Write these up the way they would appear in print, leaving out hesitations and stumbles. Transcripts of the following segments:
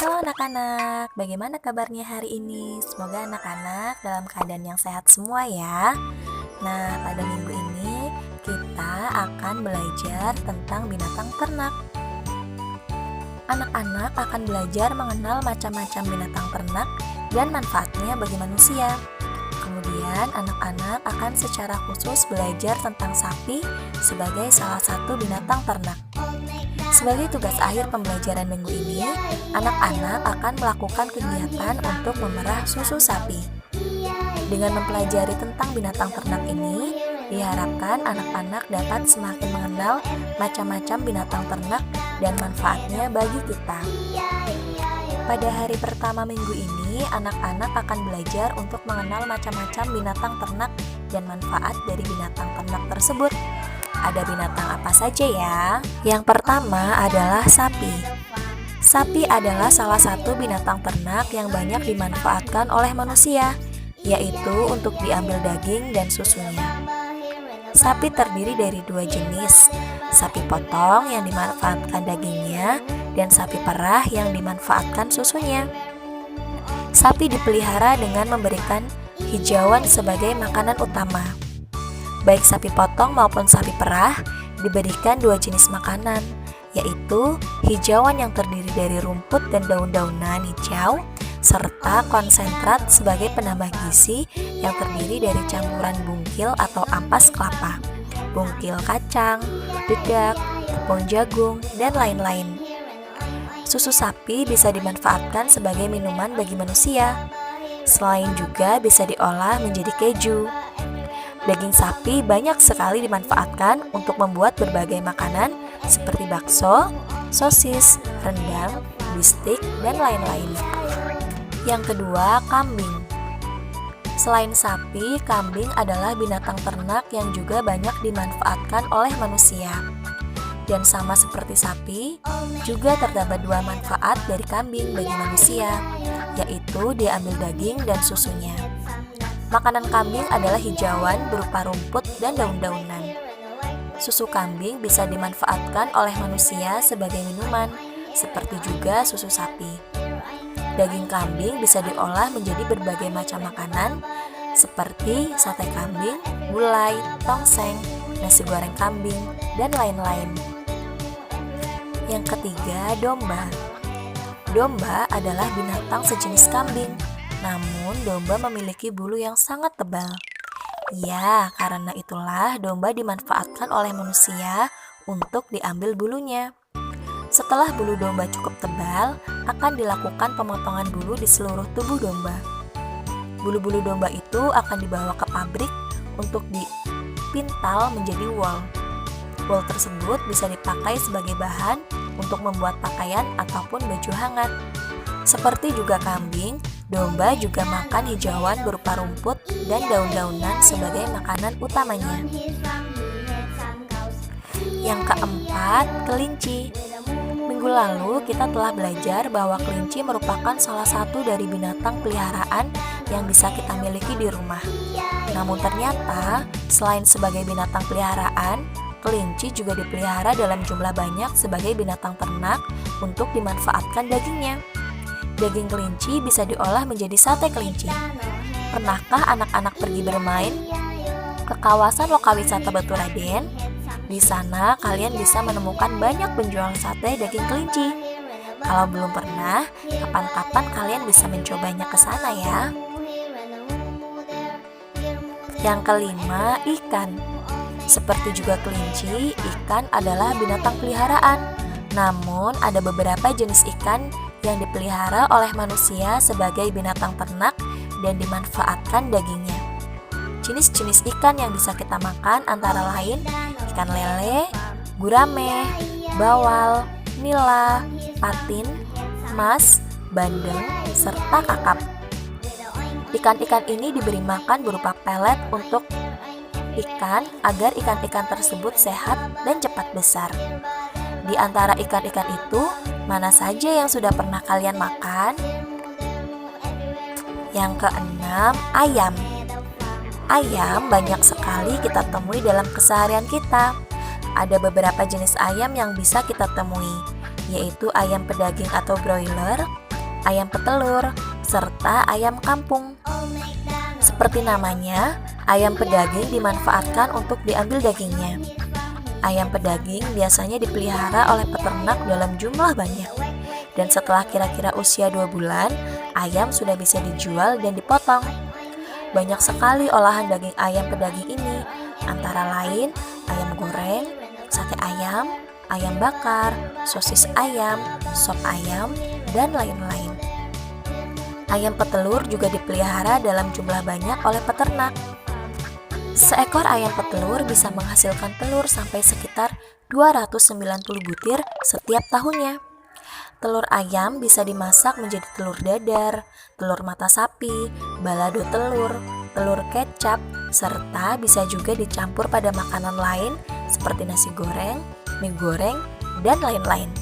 Halo anak-anak, bagaimana kabarnya hari ini? Semoga anak-anak dalam keadaan yang sehat semua ya. Nah, pada minggu ini kita akan belajar tentang binatang ternak. Anak-anak akan belajar mengenal macam-macam binatang ternak dan manfaatnya bagi manusia. Kemudian anak-anak akan secara khusus belajar tentang sapi sebagai salah satu binatang ternak. Sebagai tugas akhir pembelajaran minggu ini, anak-anak akan melakukan kegiatan untuk memerah susu sapi. Dengan mempelajari tentang binatang ternak ini, diharapkan anak-anak dapat semakin mengenal macam-macam binatang ternak dan manfaatnya bagi kita. Pada hari pertama minggu ini, anak-anak akan belajar untuk mengenal macam-macam binatang ternak dan manfaat dari binatang ternak tersebut. Ada binatang apa saja ya? Yang pertama adalah sapi. Sapi adalah salah satu binatang ternak yang banyak dimanfaatkan oleh manusia, yaitu untuk diambil daging dan susunya. Sapi terdiri dari dua jenis, sapi potong yang dimanfaatkan dagingnya dan sapi perah yang dimanfaatkan susunya. Sapi dipelihara dengan memberikan hijauan sebagai makanan utama. Baik sapi potong maupun sapi perah diberikan dua jenis makanan, yaitu hijauan yang terdiri dari rumput dan daun-daunan hijau, serta konsentrat sebagai penambah gizi yang terdiri dari campuran bungkil atau ampas kelapa, bungkil kacang, dedak, tepung jagung, dan lain-lain. Susu sapi bisa dimanfaatkan sebagai minuman bagi manusia. Selain juga bisa diolah menjadi keju. Daging sapi banyak sekali dimanfaatkan untuk membuat berbagai makanan seperti bakso, sosis, rendang, bistik, dan lain-lain. Yang kedua, kambing. Selain sapi, kambing adalah binatang ternak yang juga banyak dimanfaatkan oleh manusia. Dan sama seperti sapi, juga terdapat dua manfaat dari kambing bagi manusia, yaitu diambil daging dan susunya. Makanan kambing adalah hijauan berupa rumput dan daun-daunan. Susu kambing bisa dimanfaatkan oleh manusia sebagai minuman, seperti juga susu sapi. Daging kambing bisa diolah menjadi berbagai macam makanan, seperti sate kambing, gulai, tongseng, nasi goreng kambing, dan lain-lain. Yang ketiga, domba. Domba adalah binatang sejenis kambing. Namun, domba memiliki bulu yang sangat tebal. Ya, karena itulah domba dimanfaatkan oleh manusia untuk diambil bulunya. Setelah bulu domba cukup tebal, akan dilakukan pemotongan bulu di seluruh tubuh domba. Bulu-bulu domba itu akan dibawa ke pabrik untuk dipintal menjadi wool. Wool tersebut bisa dipakai sebagai bahan untuk membuat pakaian ataupun baju hangat. Seperti juga kambing, domba juga makan hijauan berupa rumput dan daun-daunan sebagai makanan utamanya. Yang keempat, kelinci. Minggu lalu kita telah belajar bahwa kelinci merupakan salah satu dari binatang peliharaan yang bisa kita miliki di rumah. Namun ternyata, selain sebagai binatang peliharaan, kelinci juga dipelihara dalam jumlah banyak sebagai binatang ternak untuk dimanfaatkan dagingnya. Daging kelinci bisa diolah menjadi sate kelinci. Pernahkah anak-anak pergi bermain ke kawasan Lokawisata Baturaden? Di sana kalian bisa menemukan banyak penjual sate daging kelinci. Kalau belum pernah, kapan-kapan kalian bisa mencobanya ke sana ya. Yang kelima, ikan. Seperti juga kelinci, ikan adalah binatang peliharaan. Namun, ada beberapa jenis ikan yang dipelihara oleh manusia sebagai binatang ternak dan dimanfaatkan dagingnya. Jenis-jenis ikan yang bisa kita makan antara lain ikan lele, gurame, bawal, nila, patin, mas, bandeng, serta kakap. Ikan-ikan ini diberi makan berupa pelet untuk ikan agar ikan-ikan tersebut sehat dan cepat besar. Di antara ikan-ikan itu, mana saja yang sudah pernah kalian makan? Yang keenam, ayam. Ayam banyak sekali kita temui dalam keseharian kita. Ada beberapa jenis ayam yang bisa kita temui, yaitu ayam pedaging atau broiler, ayam petelur, serta ayam kampung. Seperti namanya, ayam pedaging dimanfaatkan untuk diambil dagingnya. Ayam pedaging biasanya dipelihara oleh peternak dalam jumlah banyak. Dan setelah kira-kira usia 2 bulan, ayam sudah bisa dijual dan dipotong. Banyak sekali olahan daging ayam pedaging ini, antara lain ayam goreng, sate ayam, ayam bakar, sosis ayam, sop ayam, dan lain-lain. Ayam petelur juga dipelihara dalam jumlah banyak oleh peternak. Seekor ayam petelur bisa menghasilkan telur sampai sekitar 290 butir setiap tahunnya. Telur ayam bisa dimasak menjadi telur dadar, telur mata sapi, balado telur, telur kecap, serta bisa juga dicampur pada makanan lain seperti nasi goreng, mie goreng, dan lain-lain.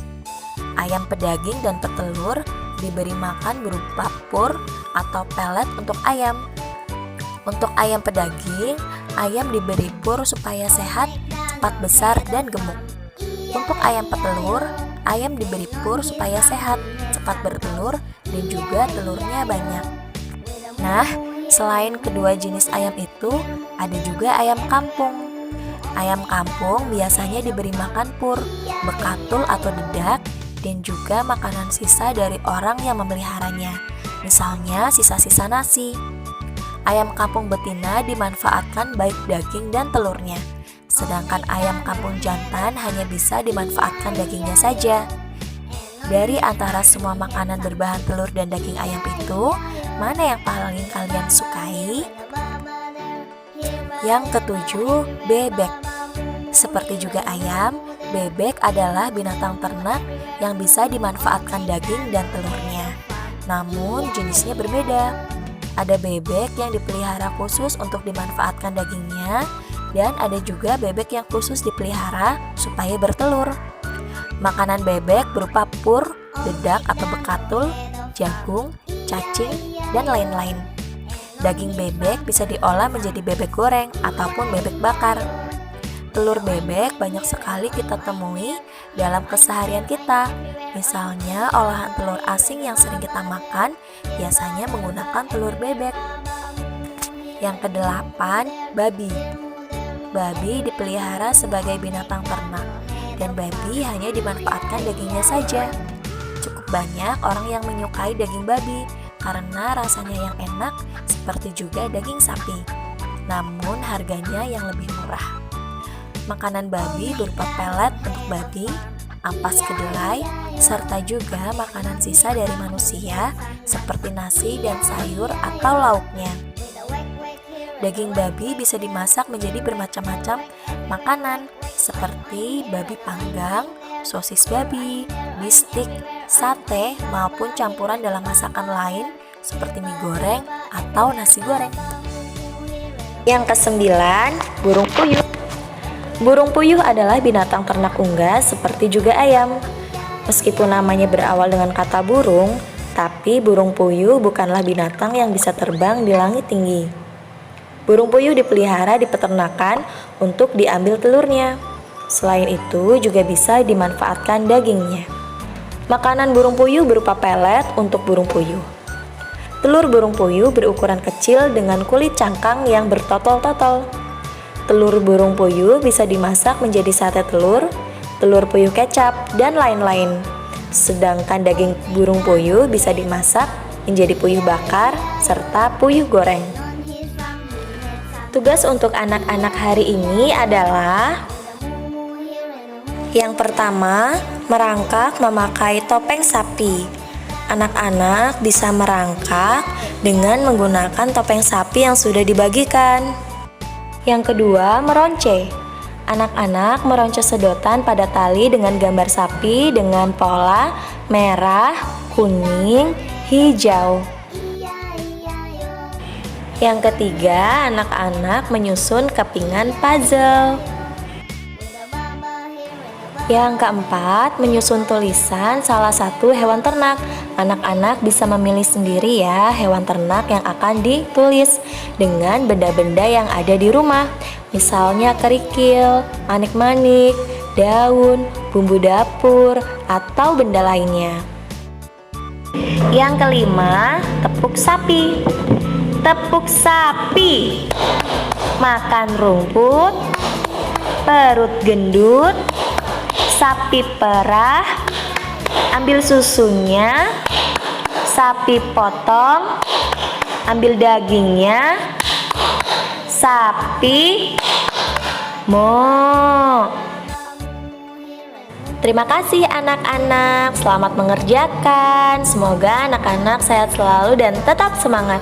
Ayam pedaging dan petelur diberi makan berupa pur atau pelet untuk ayam. Untuk ayam pedaging, ayam diberi pur supaya sehat, cepat besar, dan gemuk. Untuk ayam petelur, ayam diberi pur supaya sehat, cepat bertelur, dan juga telurnya banyak. Nah, selain kedua jenis ayam itu, ada juga ayam kampung. Ayam kampung biasanya diberi makan pur, bekatul atau dedak, dan juga makanan sisa dari orang yang memeliharanya, misalnya sisa-sisa nasi. Ayam kampung betina dimanfaatkan baik daging dan telurnya, sedangkan ayam kampung jantan hanya bisa dimanfaatkan dagingnya saja. Dari antara semua makanan berbahan telur dan daging ayam itu, mana yang paling kalian sukai? Yang ketujuh, bebek. Seperti juga ayam, bebek adalah binatang ternak yang bisa dimanfaatkan daging dan telurnya. Namun jenisnya berbeda. Ada bebek yang dipelihara khusus untuk dimanfaatkan dagingnya, dan ada juga bebek yang khusus dipelihara supaya bertelur. Makanan bebek berupa pur, dedak atau bekatul, jagung, cacing, dan lain-lain. Daging bebek bisa diolah menjadi bebek goreng ataupun bebek bakar. Telur bebek banyak sekali kita temui dalam keseharian kita. Misalnya olahan telur asin yang sering kita makan biasanya menggunakan telur bebek. Yang kedelapan, babi. Babi dipelihara sebagai binatang ternak, dan babi hanya dimanfaatkan dagingnya saja. Cukup banyak orang yang menyukai daging babi karena rasanya yang enak seperti juga daging sapi, namun harganya yang lebih murah. Makanan babi berupa pelet untuk babi, ampas kedelai, serta juga makanan sisa dari manusia seperti nasi dan sayur atau lauknya. Daging babi bisa dimasak menjadi bermacam-macam makanan seperti babi panggang, sosis babi, bistik, sate, maupun campuran dalam masakan lain seperti mie goreng atau nasi goreng. Yang kesembilan, burung puyuh. Burung puyuh adalah binatang ternak unggas seperti juga ayam. Meskipun namanya berawal dengan kata burung, tapi burung puyuh bukanlah binatang yang bisa terbang di langit tinggi. Burung puyuh dipelihara di peternakan untuk diambil telurnya. Selain itu juga bisa dimanfaatkan dagingnya. Makanan burung puyuh berupa pelet untuk burung puyuh. Telur burung puyuh berukuran kecil dengan kulit cangkang yang bertotol-totol. Telur burung puyuh bisa dimasak menjadi sate telur, telur puyuh kecap, dan lain-lain. Sedangkan daging burung puyuh bisa dimasak menjadi puyuh bakar serta puyuh goreng. Tugas untuk anak-anak hari ini adalah: yang pertama, merangkak memakai topeng sapi. Anak-anak bisa merangkak dengan menggunakan topeng sapi yang sudah dibagikan. Yang kedua, meronce. Anak-anak meronce sedotan pada tali dengan gambar sapi dengan pola merah, kuning, hijau. Yang ketiga, anak-anak menyusun kepingan puzzle. Yang keempat, menyusun tulisan salah satu hewan ternak. Anak-anak bisa memilih sendiri ya hewan ternak yang akan ditulis dengan benda-benda yang ada di rumah. Misalnya kerikil, manik-manik, daun, bumbu dapur, atau benda lainnya. Yang kelima, tepuk sapi. Tepuk sapi. Makan rumput, perut gendut, sapi perah, ambil susunya, sapi potong, ambil dagingnya, sapi mo. Terima kasih anak-anak, selamat mengerjakan. Semoga anak-anak sehat selalu dan tetap semangat.